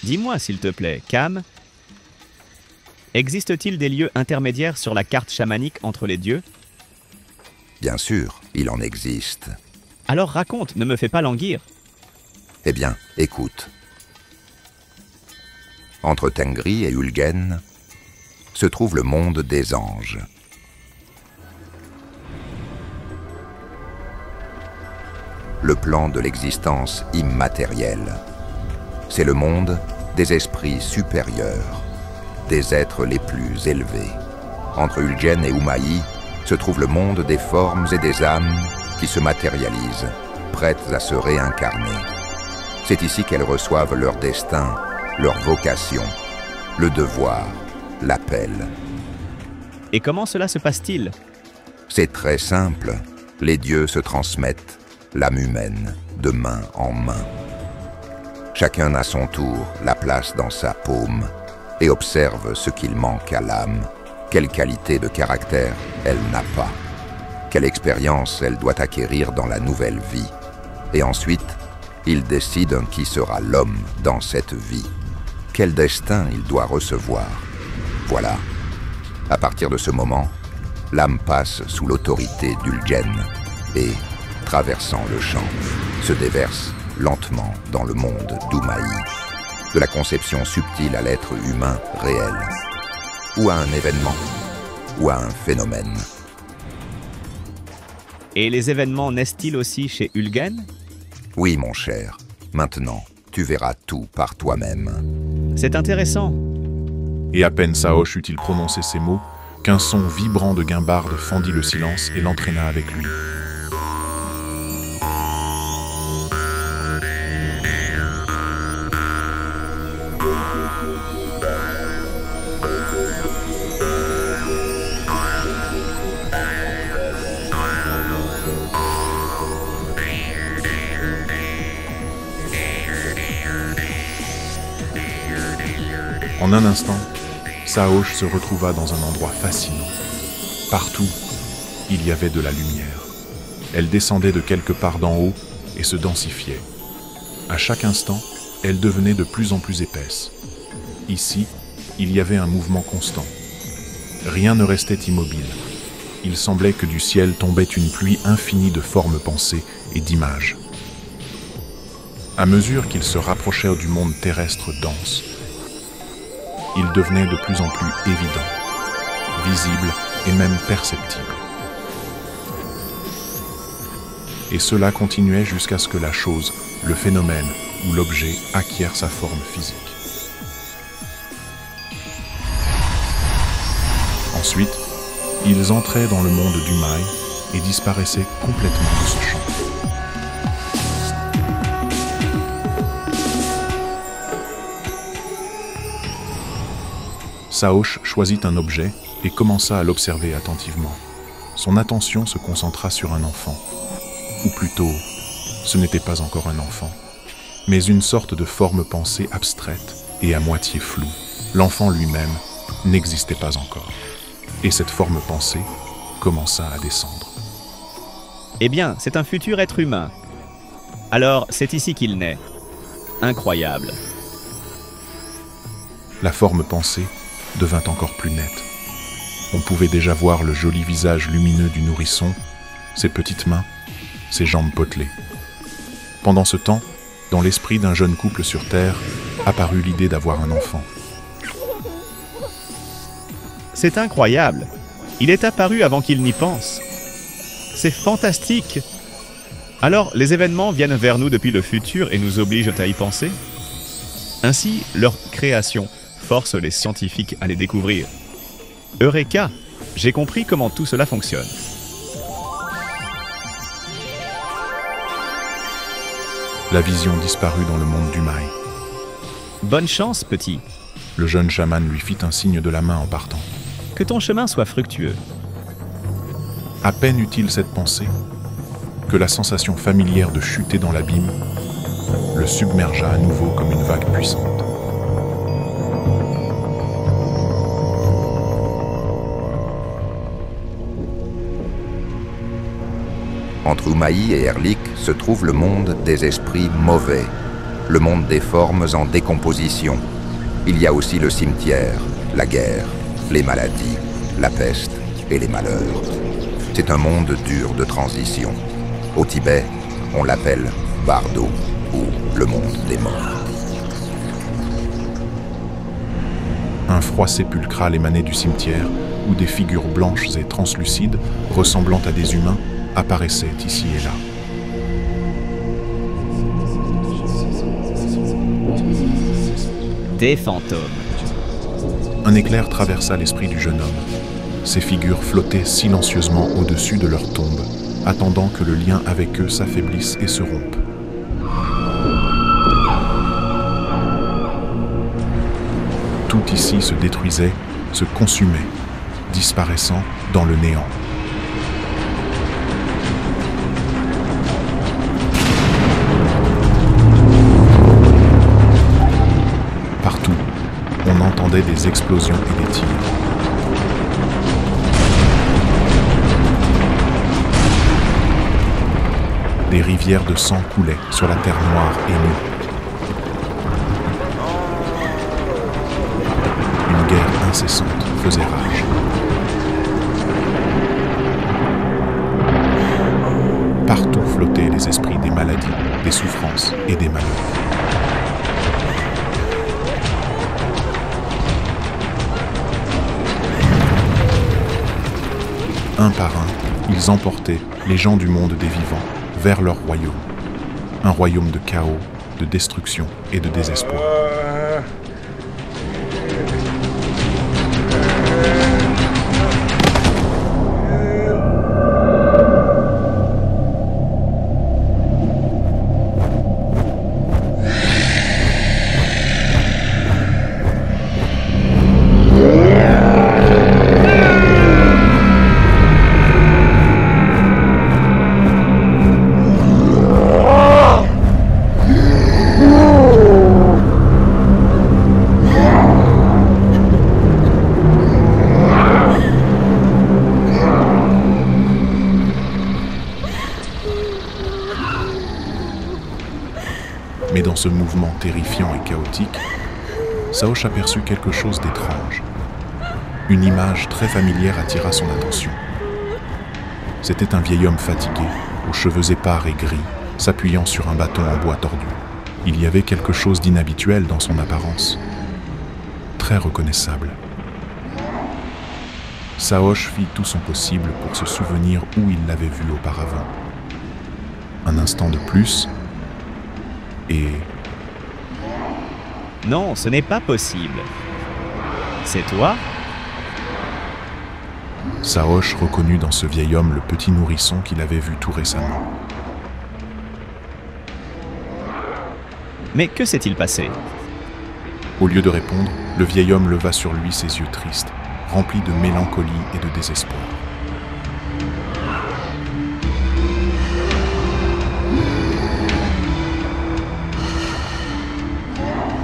Dis-moi, s'il te plaît, Cam, existe-t-il des lieux intermédiaires sur la carte chamanique entre les dieux? Bien sûr, il en existe. Alors raconte, ne me fais pas languir. Eh bien, écoute. Entre Tengri et Ulgen se trouve le monde des anges. Le plan de l'existence immatérielle. C'est le monde des esprits supérieurs, des êtres les plus élevés. Entre Ulgen et Umaï se trouve le monde des formes et des âmes qui se matérialisent, prêtes à se réincarner. C'est ici qu'elles reçoivent leur destin, leur vocation, le devoir, l'appel. Et comment cela se passe-t-il? C'est très simple. Les dieux se transmettent l'âme humaine de main en main. Chacun à son tour la place dans sa paume et observe ce qu'il manque à l'âme, quelle qualité de caractère elle n'a pas, quelle expérience elle doit acquérir dans la nouvelle vie. Et ensuite, il décide qui sera l'homme dans cette vie, quel destin il doit recevoir. Voilà. À partir de ce moment, l'âme passe sous l'autorité d'Ulgen et, traversant le champ, se déverse lentement dans le monde d'Umaï, de la conception subtile à l'être humain réel, ou à un événement, ou à un phénomène. Et les événements naissent-ils aussi chez Ulgen? Oui, mon cher, maintenant, tu verras tout par toi-même. C'est intéressant. Et à peine Saosh eut-il prononcé ces mots, qu'un son vibrant de guimbarde fendit le silence et l'entraîna avec lui. En un instant, Saosh se retrouva dans un endroit fascinant. Partout, il y avait de la lumière. Elle descendait de quelque part d'en haut et se densifiait. À chaque instant, elle devenait de plus en plus épaisse. Ici, il y avait un mouvement constant. Rien ne restait immobile. Il semblait que du ciel tombait une pluie infinie de formes pensées et d'images. À mesure qu'ils se rapprochèrent du monde terrestre dense, il devenait de plus en plus évident, visible et même perceptible. Et cela continuait jusqu'à ce que la chose, le phénomène ou l'objet acquiert sa forme physique. Ensuite, ils entraient dans le monde d'Umaï et disparaissaient complètement de ce champ. Saosh choisit un objet et commença à l'observer attentivement. Son attention se concentra sur un enfant. Ou plutôt, ce n'était pas encore un enfant, mais une sorte de forme pensée abstraite et à moitié floue. L'enfant lui-même n'existait pas encore. Et cette forme pensée commença à descendre. Eh bien, c'est un futur être humain. Alors, c'est ici qu'il naît. Incroyable. La forme pensée devint encore plus nette. On pouvait déjà voir le joli visage lumineux du nourrisson, ses petites mains, ses jambes potelées. Pendant ce temps, dans l'esprit d'un jeune couple sur Terre, apparut l'idée d'avoir un enfant. C'est incroyable. Il est apparu avant qu'il n'y pense. C'est fantastique. Alors, les événements viennent vers nous depuis le futur et nous obligent à y penser. Ainsi, leur création force les scientifiques à les découvrir. Eureka! J'ai compris comment tout cela fonctionne. La vision disparut dans le monde d'Umaï. Bonne chance, petit. Le jeune chaman lui fit un signe de la main en partant. Que ton chemin soit fructueux. À peine eut-il cette pensée que la sensation familière de chuter dans l'abîme le submergea à nouveau comme une vague puissante. Entre Umaï et Erlik se trouve le monde des esprits mauvais, le monde des formes en décomposition. Il y a aussi le cimetière, la guerre, les maladies, la peste et les malheurs. C'est un monde dur de transition. Au Tibet, on l'appelle Bardo, ou le monde des morts. Un froid sépulcral émanait du cimetière, où des figures blanches et translucides, ressemblant à des humains, apparaissaient ici et là. Des fantômes. Un éclair traversa l'esprit du jeune homme. Ces figures flottaient silencieusement au-dessus de leur tombe, attendant que le lien avec eux s'affaiblisse et se rompe. Tout ici se détruisait, se consumait, disparaissant dans le néant. Partout, on entendait des explosions et des tirs. Des rivières de sang coulaient sur la terre noire et nue. Une guerre incessante faisait rage. Partout flottaient les esprits des maladies, des souffrances et des malheurs. Un par un, ils emportaient les gens du monde des vivants vers leur royaume. Un royaume de chaos, de destruction et de désespoir. Mais dans ce mouvement terrifiant et chaotique, Saosh aperçut quelque chose d'étrange. Une image très familière attira son attention. C'était un vieil homme fatigué, aux cheveux épars et gris, s'appuyant sur un bâton en bois tordu. Il y avait quelque chose d'inhabituel dans son apparence, très reconnaissable. Saosh fit tout son possible pour se souvenir où il l'avait vu auparavant. Un instant de plus, et... Non, ce n'est pas possible. C'est toi? Saosh reconnut dans ce vieil homme le petit nourrisson qu'il avait vu tout récemment. Mais que s'est-il passé? Au lieu de répondre, le vieil homme leva sur lui ses yeux tristes, remplis de mélancolie et de désespoir.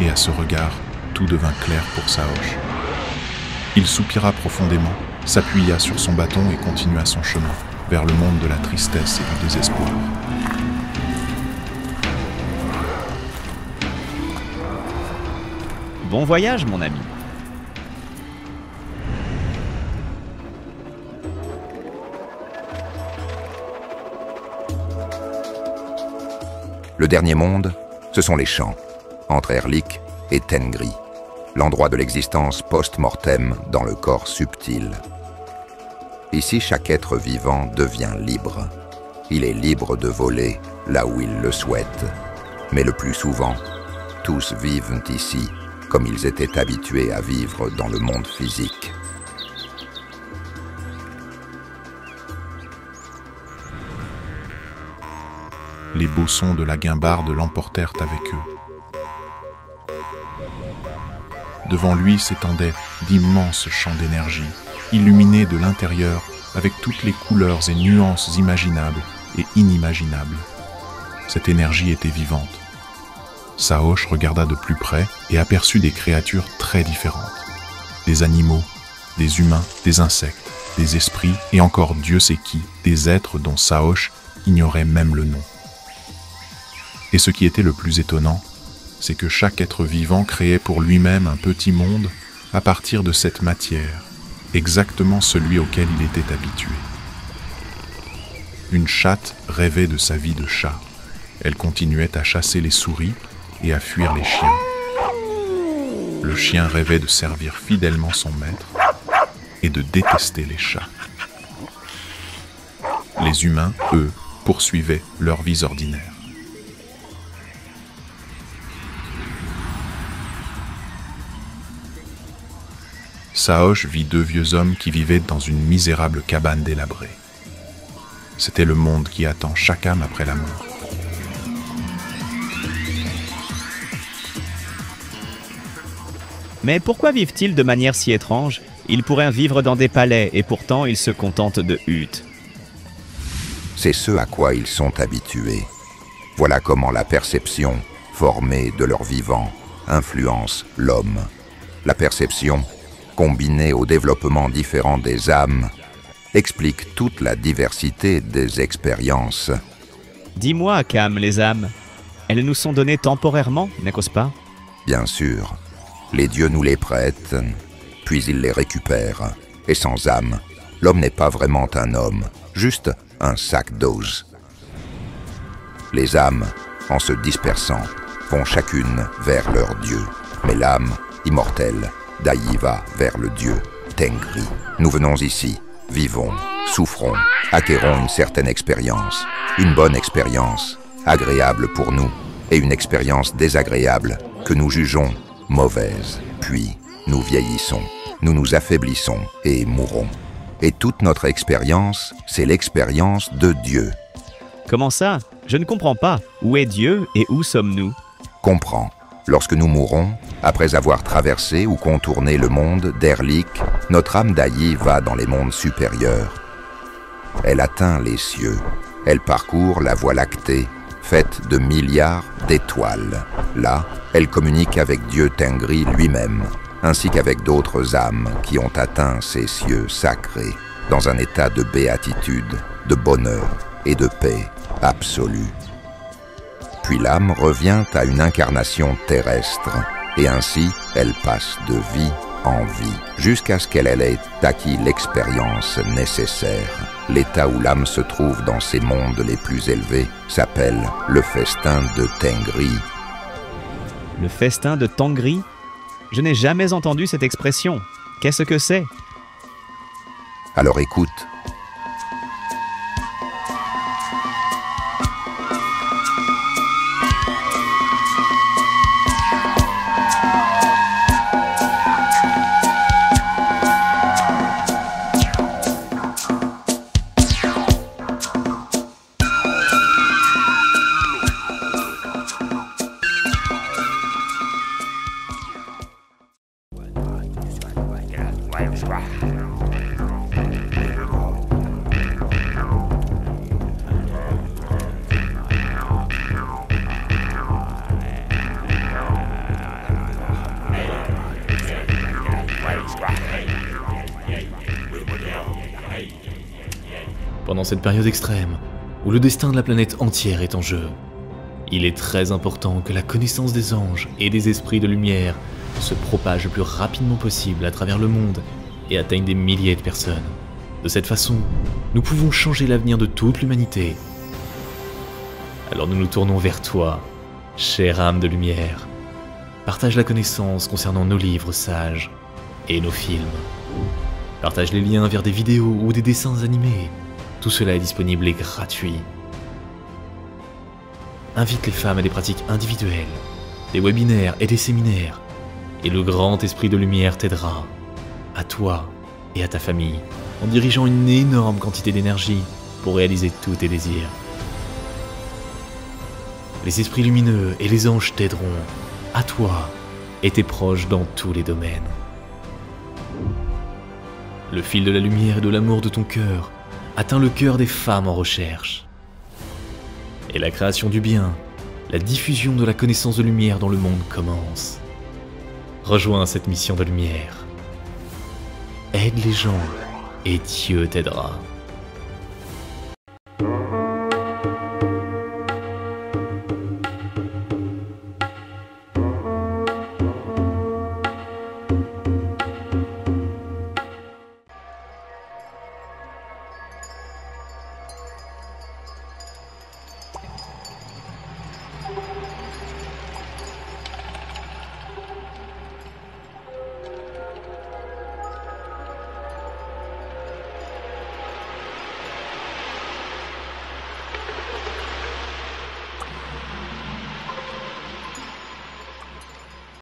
Et à ce regard, tout devint clair pour Saosh. Il soupira profondément, s'appuya sur son bâton et continua son chemin vers le monde de la tristesse et du désespoir. Bon voyage, mon ami. Le dernier monde, ce sont les champs, entre Erlik et Tengri, l'endroit de l'existence post-mortem dans le corps subtil. Ici, chaque être vivant devient libre. Il est libre de voler là où il le souhaite. Mais le plus souvent, tous vivent ici comme ils étaient habitués à vivre dans le monde physique. Les beaux sons de la guimbarde l'emportèrent avec eux. Devant lui s'étendaient d'immenses champs d'énergie, illuminés de l'intérieur avec toutes les couleurs et nuances imaginables et inimaginables. Cette énergie était vivante. Saosh regarda de plus près et aperçut des créatures très différentes. Des animaux, des humains, des insectes, des esprits et encore Dieu sait qui, des êtres dont Saosh ignorait même le nom. Et ce qui était le plus étonnant, c'est que chaque être vivant créait pour lui-même un petit monde à partir de cette matière, exactement celui auquel il était habitué. Une chatte rêvait de sa vie de chat. Elle continuait à chasser les souris et à fuir les chiens. Le chien rêvait de servir fidèlement son maître et de détester les chats. Les humains, eux, poursuivaient leurs vies ordinaires. Saosh vit deux vieux hommes qui vivaient dans une misérable cabane délabrée. C'était le monde qui attend chaque âme après la mort. Mais pourquoi vivent-ils de manière si étrange? Ils pourraient vivre dans des palais et pourtant ils se contentent de huttes. C'est ce à quoi ils sont habitués. Voilà comment la perception, formée de leur vivant, influence l'homme. La perception, combinée au développement différent des âmes, explique toute la diversité des expériences. Dis-moi, Cam, les âmes, elles nous sont données temporairement, n'est-ce pas? Bien sûr, les dieux nous les prêtent, puis ils les récupèrent. Et sans âme, l'homme n'est pas vraiment un homme, juste un sac d'os. Les âmes, en se dispersant, vont chacune vers leur dieu. Mais l'âme, immortelle, d'Aï va vers le dieu Tengri. Nous venons ici, vivons, souffrons, acquérons une certaine expérience. Une bonne expérience, agréable pour nous, et une expérience désagréable que nous jugeons mauvaise. Puis, nous vieillissons, nous nous affaiblissons et mourons. Et toute notre expérience, c'est l'expérience de Dieu. Comment ça? Je ne comprends pas. Où est Dieu et où sommes-nous? Comprends. Lorsque nous mourons, après avoir traversé ou contourné le monde d'Erlik, notre âme d'Aï va dans les mondes supérieurs. Elle atteint les cieux. Elle parcourt la Voie lactée, faite de milliards d'étoiles. Là, elle communique avec Dieu Tengri lui-même, ainsi qu'avec d'autres âmes qui ont atteint ces cieux sacrés, dans un état de béatitude, de bonheur et de paix absolue. Puis l'âme revient à une incarnation terrestre, et ainsi elle passe de vie en vie, jusqu'à ce qu'elle ait acquis l'expérience nécessaire. L'état où l'âme se trouve dans ces mondes les plus élevés s'appelle le festin de Tengri. Le festin de Tengri? Je n'ai jamais entendu cette expression. Qu'est-ce que c'est? Alors écoute. Pendant cette période extrême, où le destin de la planète entière est en jeu, il est très important que la connaissance des anges et des esprits de lumière se propage le plus rapidement possible à travers le monde et atteigne des milliers de personnes. De cette façon, nous pouvons changer l'avenir de toute l'humanité. Alors nous nous tournons vers toi, chère âme de lumière. Partage la connaissance concernant nos livres sages et nos films. Partage les liens vers des vidéos ou des dessins animés. Tout cela est disponible et gratuit. Invite les femmes à des pratiques individuelles, des webinaires et des séminaires, et le grand esprit de lumière t'aidera, à toi et à ta famille, en dirigeant une énorme quantité d'énergie pour réaliser tous tes désirs. Les esprits lumineux et les anges t'aideront, à toi et tes proches dans tous les domaines. Le fil de la lumière et de l'amour de ton cœur atteint le cœur des femmes en recherche. Et la création du bien, la diffusion de la connaissance de lumière dans le monde commence. Rejoins cette mission de lumière. Aide les gens et Dieu t'aidera.